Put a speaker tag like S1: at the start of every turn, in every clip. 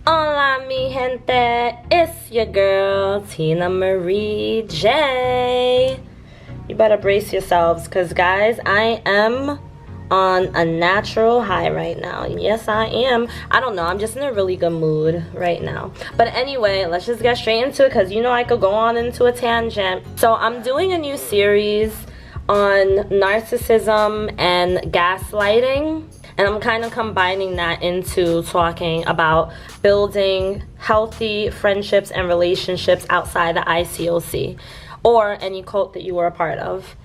S1: Hola mi gente, it's your girl Tina Marie J. You better brace yourselves because guys, I am on a natural high right now. Yes, I am. I don't know, I'm just in a really good mood right now. But anyway, let's just get straight into it because you know I could go on into a tangent. So I'm doing a new series on narcissism and gaslighting. And I'm kind of combining that into talking about building healthy friendships and relationships outside the ICOC or any cult that you were a part of.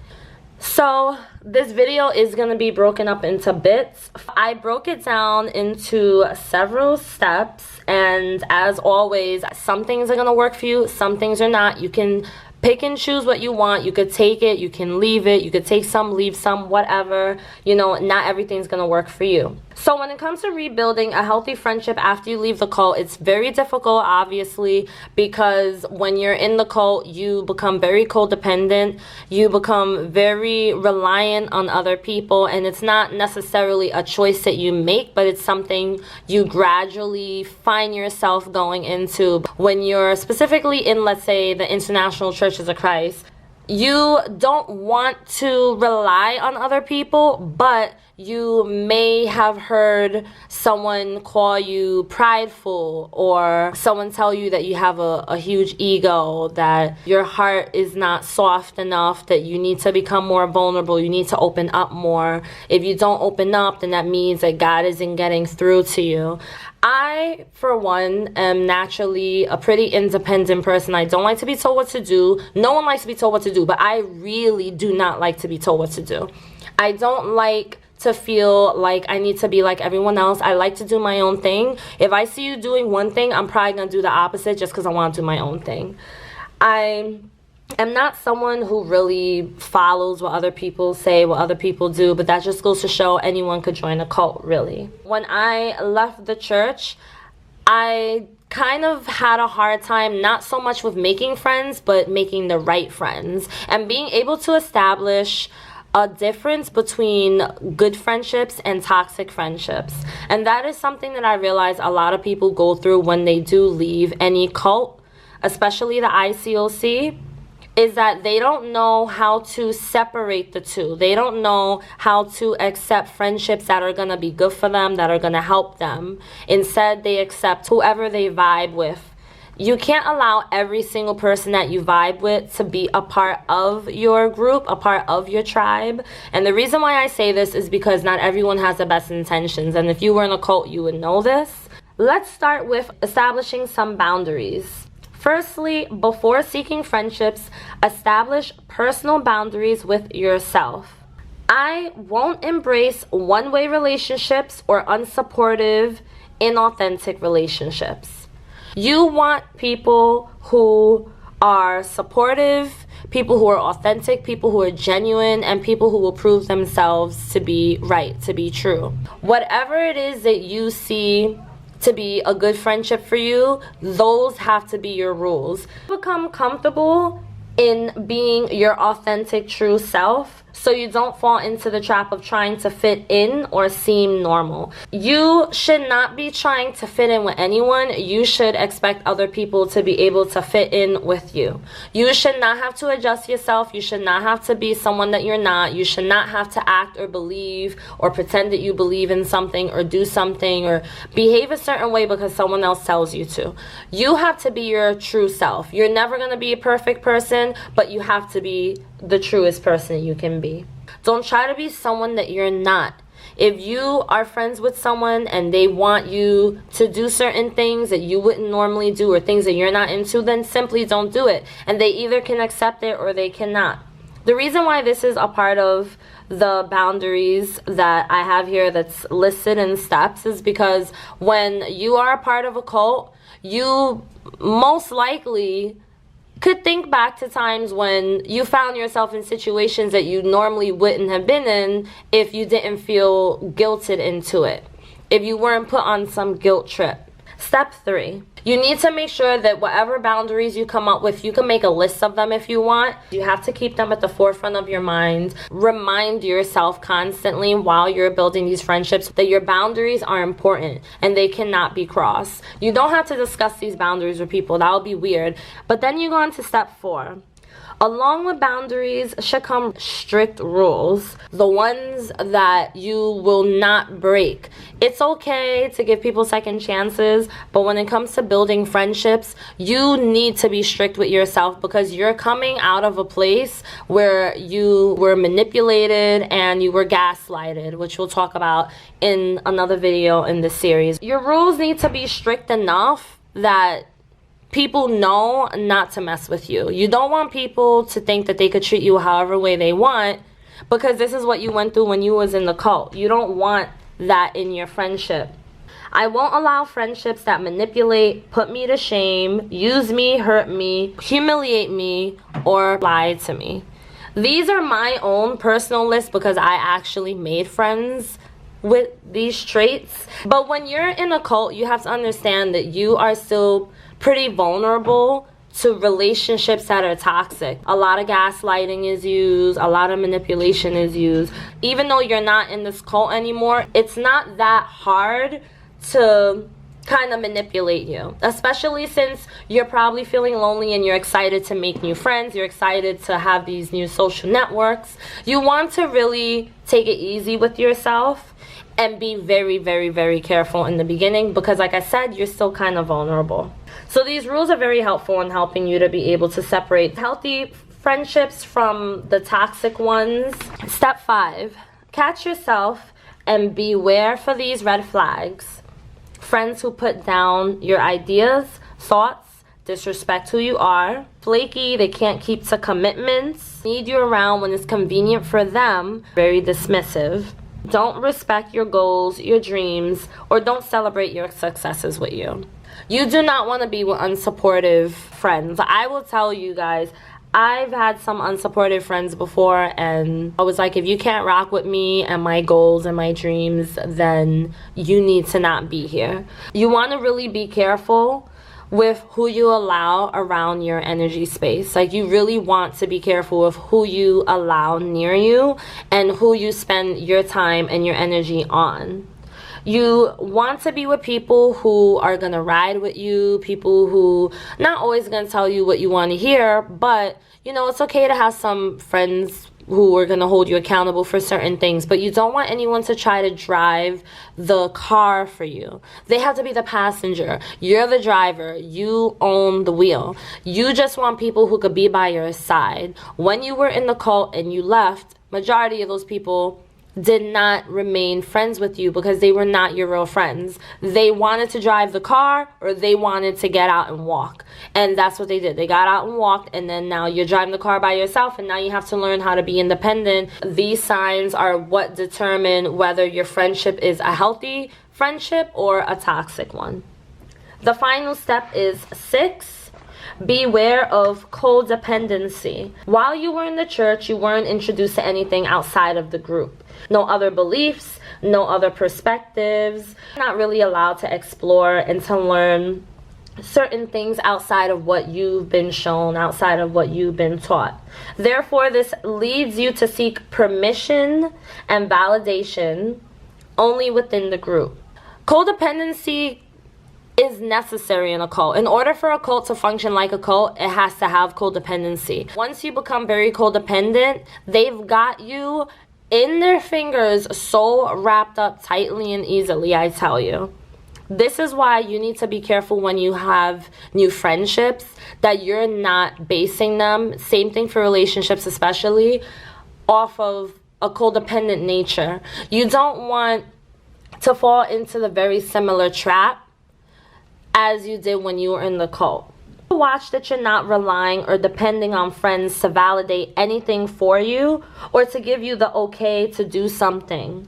S1: So this video is going to be broken up into bits. I broke it down into several steps, and as always, some things are going to work for you, some things are not. You can pick and choose what you want. You could take it, you can leave it, you could take some, leave some, whatever. You know, not everything's gonna work for you. So when it comes to rebuilding a healthy friendship after you leave the cult, it's very difficult, obviously, because when you're in the cult, you become very codependent, you become very reliant on other people, and it's not necessarily a choice that you make, but it's something you gradually find yourself going into when you're specifically in, let's say, the International Churches of Christ. You don't want to rely on other people, but you may have heard someone call you prideful, or someone tell you that you have a huge ego, that your heart is not soft enough, that you need to become more vulnerable, you need to open up more. If you don't open up, then that means that God isn't getting through to you. I, for one, am naturally a pretty independent person. I don't like to be told what to do. No one likes to be told what to do, but I really do not like to be told what to do. I don't like to feel like I need to be like everyone else. I like to do my own thing. If I see you doing one thing, I'm probably going to do the opposite just because I want to do my own thing. I'm not someone who really follows what other people say, what other people do, but that just goes to show anyone could join a cult, really. When I left the church, I kind of had a hard time, not so much with making friends, but making the right friends and being able to establish a difference between good friendships and toxic friendships. And that is something that I realize a lot of people go through when they do leave any cult, especially the ICOC. Is that they don't know how to separate the two. They don't know how to accept friendships that are going to be good for them, that are going to help them. Instead, they accept whoever they vibe with. You can't allow every single person that you vibe with to be a part of your group, a part of your tribe. And the reason why I say this is because not everyone has the best intentions. And if you were in a cult, you would know this. Let's start with establishing some boundaries. Firstly, before seeking friendships, establish personal boundaries with yourself. I won't embrace one-way relationships or unsupportive, inauthentic relationships. You want people who are supportive, people who are authentic, people who are genuine, and people who will prove themselves to be right, to be true. Whatever it is that you see to be a good friendship for you, those have to be your rules. Become comfortable in being your authentic, true self, so you don't fall into the trap of trying to fit in or seem normal. You should not be trying to fit in with anyone. You should expect other people to be able to fit in with you. You should not have to adjust yourself. You should not have to be someone that you're not. You should not have to act or believe or pretend that you believe in something or do something or behave a certain way because someone else tells you to. You have to be your true self. You're never going to be a perfect person, but you have to be the truest person you can be. Don't try to be someone that you're not. If you are friends with someone and they want you to do certain things that you wouldn't normally do or things that you're not into, then simply don't do it. And they either can accept it or they cannot. The reason why this is a part of the boundaries that I have here that's listed in steps is because when you are a part of a cult, you most likely could think back to times when you found yourself in situations that you normally wouldn't have been in if you didn't feel guilted into it, if you weren't put on some guilt trip. Step 3. You need to make sure that whatever boundaries you come up with, you can make a list of them if you want. You have to keep them at the forefront of your mind. Remind yourself constantly while you're building these friendships that your boundaries are important and they cannot be crossed. You don't have to discuss these boundaries with people. That would be weird. But then you go on to step 4. Along with boundaries should come strict rules, the ones that you will not break. It's okay to give people second chances, but when it comes to building friendships, you need to be strict with yourself because you're coming out of a place where you were manipulated and you were gaslighted, which we'll talk about in another video in this series. Your rules need to be strict enough that people know not to mess with you. You don't want people to think that they could treat you however way they want because this is what you went through when you was in the cult. You don't want that in your friendship. I won't allow friendships that manipulate, put me to shame, use me, hurt me, humiliate me, or lie to me. These are my own personal list because I actually made friends with these traits. But when you're in a cult, you have to understand that you are still pretty vulnerable to relationships that are toxic. A lot of gaslighting is used, a lot of manipulation is used. Even though you're not in this cult anymore, it's not that hard to kind of manipulate you, especially since you're probably feeling lonely and you're excited to make new friends, you're excited to have these new social networks. You want to really take it easy with yourself and be very, very, very careful in the beginning because, like I said, you're still kind of vulnerable. So these rules are very helpful in helping you to be able to separate healthy friendships from the toxic ones. Step 5. Catch yourself and beware for these red flags. Friends who put down your ideas, thoughts, disrespect who you are, flaky, they can't keep to commitments, need you around when it's convenient for them, very dismissive, don't respect your goals, your dreams, or don't celebrate your successes with you. You do not want to be with unsupportive friends. I will tell you guys, I've had some unsupportive friends before, and I was like, if you can't rock with me and my goals and my dreams, then you need to not be here. You want to really be careful with who you allow around your energy space. Like, you really want to be careful with who you allow near you and who you spend your time and your energy on. You want to be with people who are going to ride with you, people who not always going to tell you what you want to hear, but, you know, it's okay to have some friends who are going to hold you accountable for certain things, but you don't want anyone to try to drive the car for you. They have to be the passenger. You're the driver. You own the wheel. You just want people who could be by your side. When you were in the cult and you left, majority of those people did not remain friends with you because they were not your real friends. They wanted to drive the car or they wanted to get out and walk. And that's what they did. They got out and walked, and then now you're driving the car by yourself, and now you have to learn how to be independent. These signs are what determine whether your friendship is a healthy friendship or a toxic one. The final step is 6. Beware of codependency. While you were in the church, you weren't introduced to anything outside of the group. No other beliefs, no other perspectives. You're not really allowed to explore and to learn certain things outside of what you've been shown, outside of what you've been taught. Therefore, this leads you to seek permission and validation only within the group. Codependency is necessary in a cult. In order for a cult to function like a cult, it has to have codependency. Once you become very codependent, they've got you in their fingers so wrapped up tightly and easily, I tell you. This is why you need to be careful when you have new friendships, that you're not basing them, same thing for relationships especially, off of a codependent nature. You don't want to fall into the very similar trap as you did when you were in the cult. Watch that you're not relying or depending on friends to validate anything for you or to give you the okay to do something.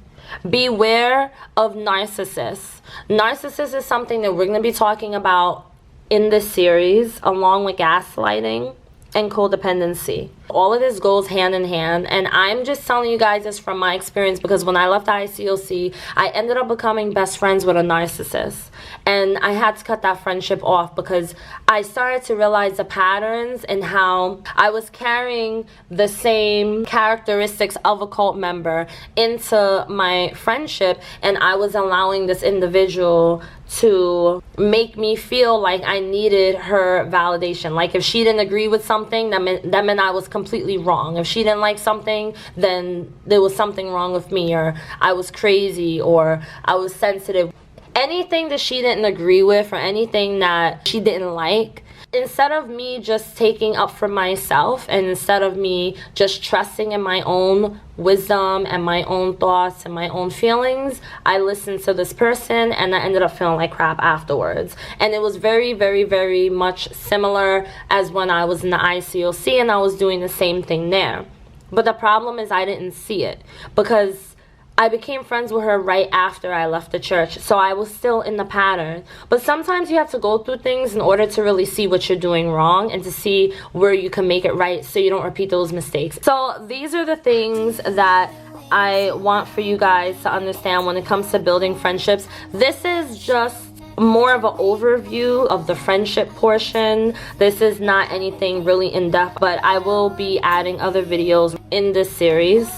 S1: Beware of narcissists. Narcissists is something that we're going to be talking about in this series, along with gaslighting and codependency. All of this goes hand in hand, and I'm just telling you guys this from my experience, because when I left the ICOC, I ended up becoming best friends with a narcissist, and I had to cut that friendship off because I started to realize the patterns and how I was carrying the same characteristics of a cult member into my friendship, and I was allowing this individual to make me feel like I needed her validation. Like if she didn't agree with something, that meant I was completely wrong. If she didn't like something, then there was something wrong with me, or I was crazy, or I was sensitive. Anything that she didn't agree with, or anything that she didn't like, instead of me just taking up for myself, and instead of me just trusting in my own wisdom and my own thoughts and my own feelings, I listened to this person, and I ended up feeling like crap afterwards. And it was very, very, very much similar as when I was in the ICOC and I was doing the same thing there. But the problem is I didn't see it, because I became friends with her right after I left the church, so I was still in the pattern. But sometimes you have to go through things in order to really see what you're doing wrong, and to see where you can make it right so you don't repeat those mistakes. So these are the things that I want for you guys to understand when it comes to building friendships. This is just more of an overview of the friendship portion. This is not anything really in-depth, but I will be adding other videos in this series.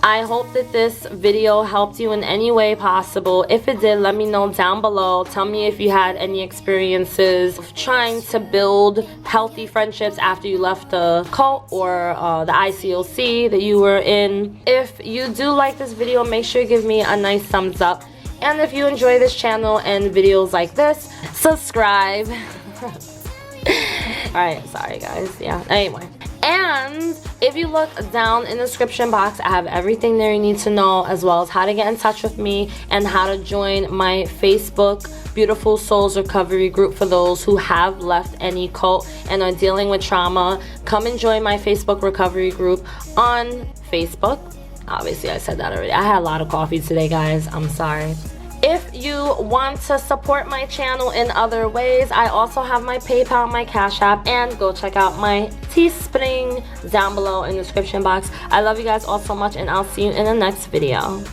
S1: I hope that this video helped you in any way possible. If it did, let me know down below. Tell me if you had any experiences of trying to build healthy friendships after you left the cult or the ICOC that you were in. If you do like this video, make sure you give me a nice thumbs up. And if you enjoy this channel and videos like this, subscribe. Alright, sorry guys. Yeah, anyway. And if you look down in the description box, I have everything there you need to know, as well as how to get in touch with me and how to join my Facebook Beautiful Souls Recovery group for those who have left any cult and are dealing with trauma. Come and join my Facebook recovery group on Facebook. Obviously, I said that already. I had a lot of coffee today, guys. I'm sorry. If you want to support my channel in other ways, I also have my PayPal, my Cash App, and go check out my Teespring down below in the description box. I love you guys all so much, and I'll see you in the next video.